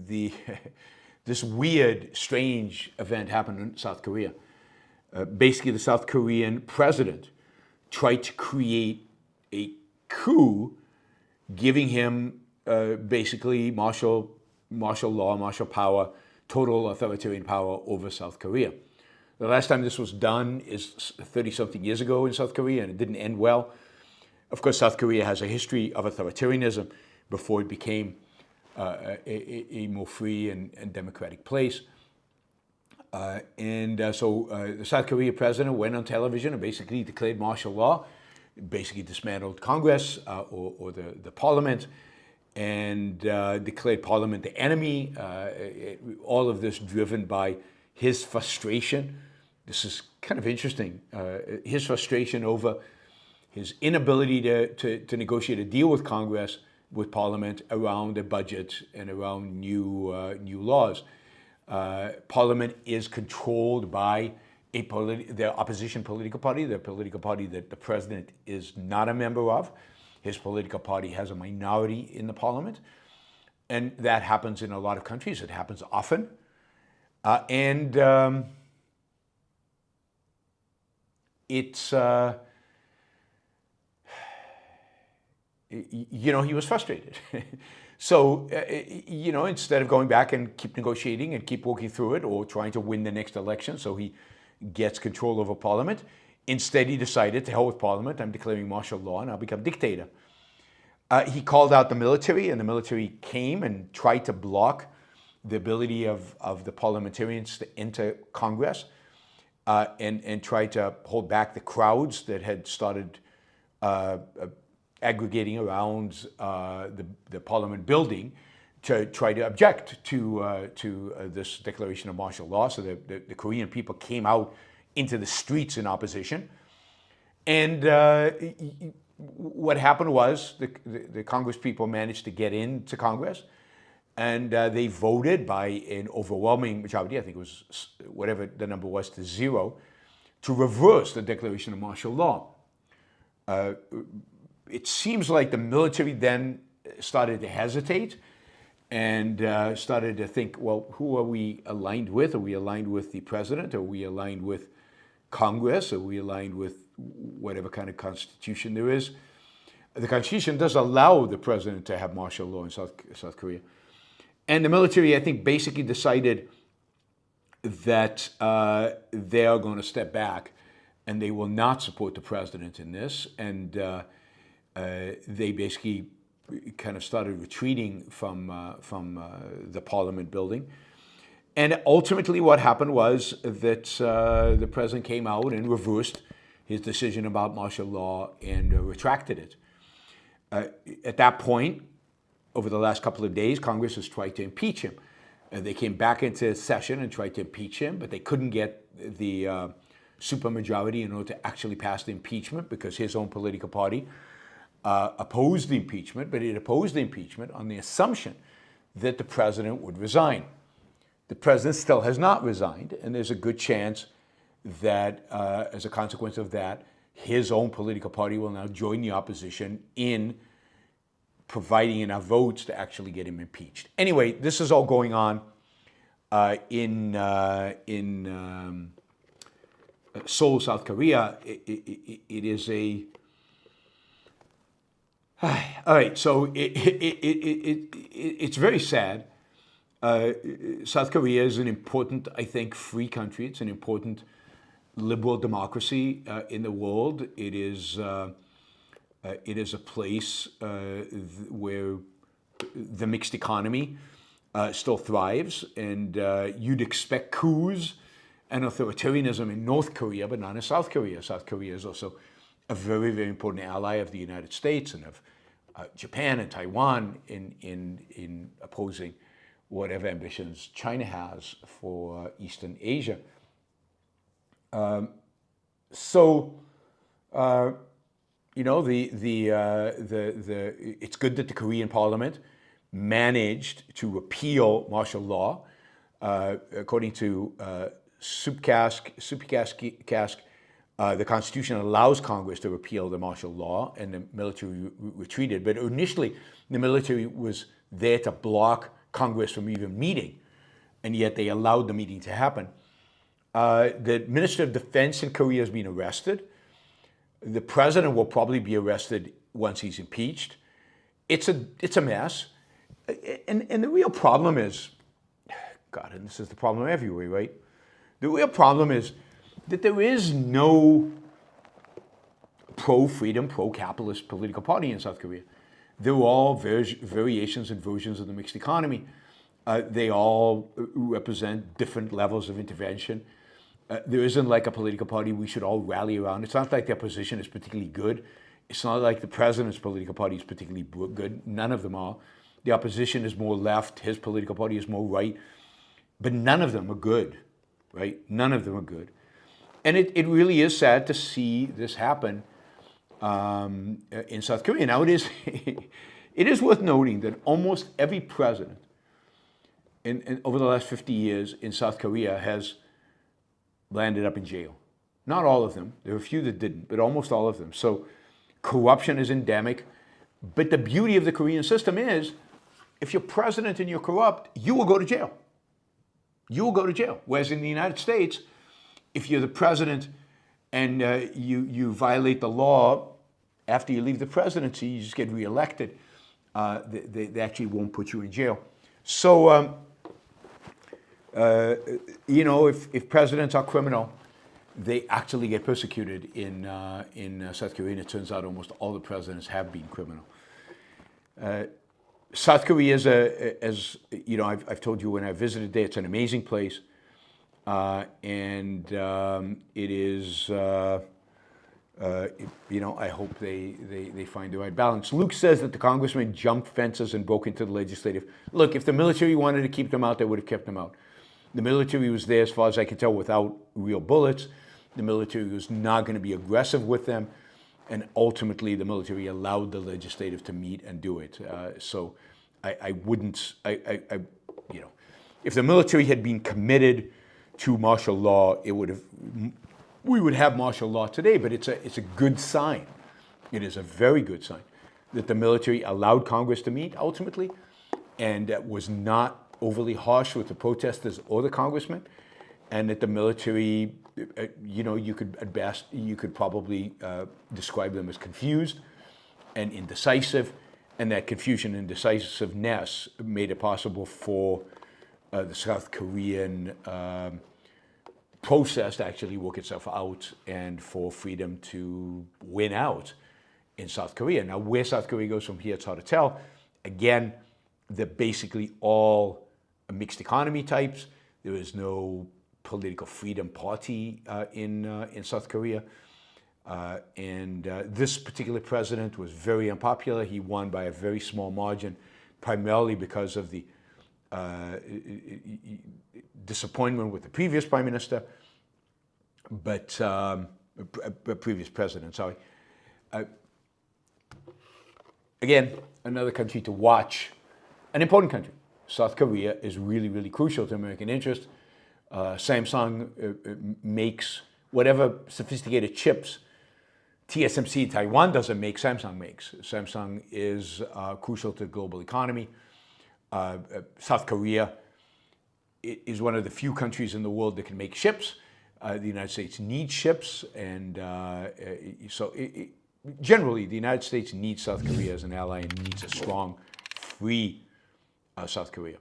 this weird, strange event happened in South Korea. Basically, the South Korean president tried to create a coup, giving him basically martial law, martial power, total authoritarian power over South Korea. The last time this was done is 30-something years ago in South Korea, and it didn't end well. Of course, South Korea has a history of authoritarianism before it became a more free and democratic place. So the South Korea president went on television and basically declared martial law, basically dismantled Congress or the parliament, and declared parliament the enemy. All of this driven by his frustration. This is kind of interesting. His frustration over his inability to negotiate a deal with Congress, with Parliament, around a budget and around new laws. Parliament is controlled by the opposition political party, the political party that the president is not a member of. His political party has a minority in the Parliament, and that happens in a lot of countries. It happens often. He was frustrated. So, instead of going back and keep negotiating and keep working through it or trying to win the next election so he gets control over Parliament, instead he decided, to hell with Parliament, I'm declaring martial law and I'll become dictator. He called out the military, and the military came and tried to block the ability of the parliamentarians to enter Congress and tried to hold back the crowds that had started aggregating around the Parliament building to try to object to this declaration of martial law. So the Korean people came out into the streets in opposition. And what happened was the Congress people managed to get into Congress, and they voted by an overwhelming majority, I think it was whatever the number was, to 0, to reverse the declaration of martial law. It seems like the military then started to hesitate and started to think, well, who are we aligned with? Are we aligned with the president? Are we aligned with Congress? Are we aligned with whatever kind of constitution there is? The constitution does allow the president to have martial law in South Korea. And the military, I think, basically decided that they are going to step back and they will not support the president in this. And they basically kind of started retreating from the Parliament building. And ultimately what happened was that the president came out and reversed his decision about martial law and retracted it. At that point, over the last couple of days, Congress has tried to impeach him. They came back into session and tried to impeach him, but they couldn't get the supermajority in order to actually pass the impeachment because his own political party opposed the impeachment, but it opposed the impeachment on the assumption that the president would resign. The president still has not resigned, and there's a good chance that as a consequence of that, his own political party will now join the opposition in providing enough votes to actually get him impeached. Anyway, this is all going on in Seoul, South Korea. It is a... All right, so it's very sad. South Korea is an important, I think, free country. It's an important liberal democracy in the world. It is a place where the mixed economy still thrives, and you'd expect coups and authoritarianism in North Korea, but not in South Korea. South Korea is also a very, very important ally of the United States and of Japan and Taiwan in opposing whatever ambitions China has for Eastern Asia. It's good that the Korean Parliament managed to repeal martial law. According to Supikask, the Constitution allows Congress to repeal the martial law, and the military retreated. But initially, the military was there to block Congress from even meeting, and yet they allowed the meeting to happen. The Minister of Defense in Korea has been arrested. The president will probably be arrested once he's impeached. It's a mess. And the real problem is, God, and this is the problem everywhere, right? The real problem is that there is no pro-freedom, pro-capitalist political party in South Korea. They're all variations and versions of the mixed economy. They all represent different levels of intervention. There isn't like a political party we should all rally around. It's not like their position is particularly good. It's not like the president's political party is particularly good. None of them are. The opposition is more left. His political party is more right. But none of them are good, right? None of them are good. And it really is sad to see this happen in South Korea. Now, it is worth noting that almost every president over the last 50 years in South Korea has landed up in jail. Not all of them. There are a few that didn't, but almost all of them. So corruption is endemic. But the beauty of the Korean system is, if you're president and you're corrupt, you will go to jail. You will go to jail. Whereas in the United States, if you're the president and you violate the law, after you leave the presidency, you just get reelected. They actually won't put you in jail. So, if presidents are criminal, they actually get persecuted in South Korea. And it turns out almost all the presidents have been criminal. South Korea is as you know, I've told you when I visited there, it's an amazing place, and it is. I hope they find the right balance. Luke says that the congressman jumped fences and broke into the legislative. Look, if the military wanted to keep them out, they would have kept them out. The military was there, as far as I can tell, without real bullets. The military was not going to be aggressive with them. And ultimately, the military allowed the legislative to meet and do it. So I wouldn't, if the military had been committed to martial law, we would have martial law today. But it's a good sign. It is a very good sign that the military allowed Congress to meet ultimately, and was not overly harsh with the protesters or the congressmen, and that the military, you could probably describe them as confused and indecisive, and that confusion and indecisiveness made it possible for the South Korean process to actually work itself out and for freedom to win out in South Korea. Now, where South Korea goes from here, it's hard to tell. Again, they're basically all mixed economy types. There is no political freedom party in South Korea. And this particular president was very unpopular. He won by a very small margin, primarily because of the disappointment with the previous prime minister, previous president, sorry. Again, another country to watch, an important country. South Korea is really, really crucial to American interest. Samsung makes whatever sophisticated chips TSMC in Taiwan doesn't make, Samsung makes. Samsung is crucial to the global economy. South Korea is one of the few countries in the world that can make chips. The United States needs chips, and generally the United States needs South Korea as an ally and needs a strong, free South Korea.